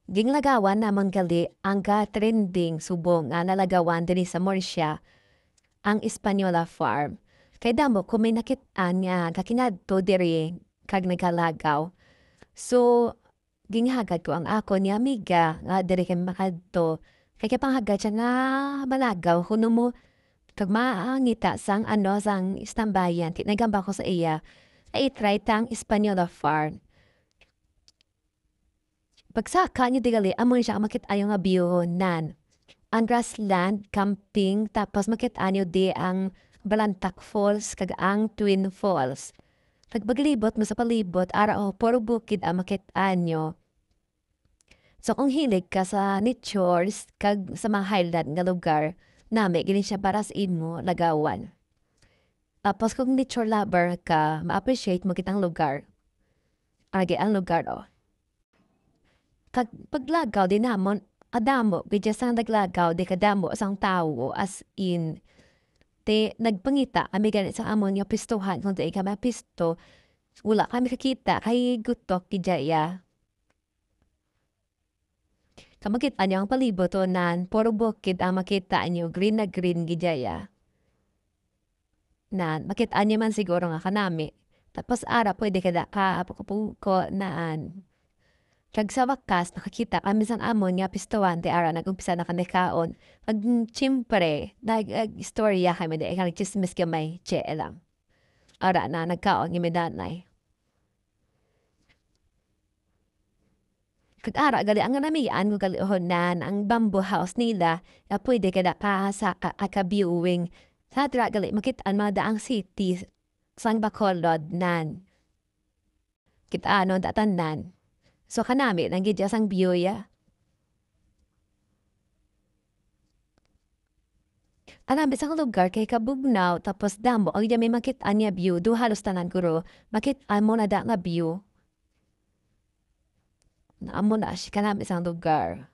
Ginlagawan naman gali ang trending subong nga nalagawan diri sa Morsya ang Española Farm. Kay damo kung may nakit-an nga kakinadto diri kag nagkalagaw. So, ginghagad ko ang ako ni amiga nga diri kami makadto. Kay kapanghagad siya nga malagaw kuno mo kag maangita sang sang istambayan. Tinagamba ko sa iya. Ay try tang Española Farm. Pagsaka niyo digali, amon siya makit-ayo nga view nan. Ang grassland, camping, tapos makit-anyo di ang Balantak Falls kag ang Twin Falls. Pag paglibot mo sa palibot, ara puro bukid ang makit-anyo. So kung hilig ka sa natures kag sa mga highland nga lugar, nami gini siya para sa imo lagawan. Tapos kung nature lover ka, ma-appreciate mo kitang lugar. Agi ang lugar Kag paglagaw din namon, adamo bidya sang naglagaw di kadamo sang tawo as in. Te nagpangita kami gani sa amon nga pistohan kung di kami pisto, wala kami kakita kay gutok kijaya. Kamakita niyo ang palibot nan, puro bukid ang makita niyo, green na green gijaya. Nan, makita niyo man siguro nga kanami. Tapos ara pwede kada ka apuko naan. Kag sa wakas nakakita kami sang amon nga pistuan ti ara nag-umpisa na kami kaon. Kag siyempre istorya kami di kag chismis gamay tse lang. Ara na nagkaon kami danay. Kag ara gali ang namian ko gali ohonan ang bamboo house nila na pwede kada ka sa ka-viewing. Sa dira gali makitaan mga daang city sang Bacolod nan. Kita anon tatanan. So kanami nang gidya sang view ya. Anam bisang lugar kay kabugnaw tapos damo ang may makit-an niya view do halos tanan guro makit-an mo na da nga view. Naamo na siya kanami isang lugar.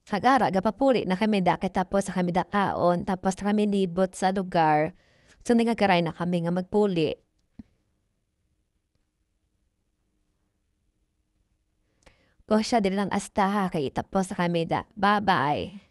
Sagara gapapuli na kami da kay tapos sa kami da kaon tapos kami libot sa lugar. So nagagaray na kami nga magpuli. Ko siya din lang astaha kay tapos sa kami da. Bye-bye.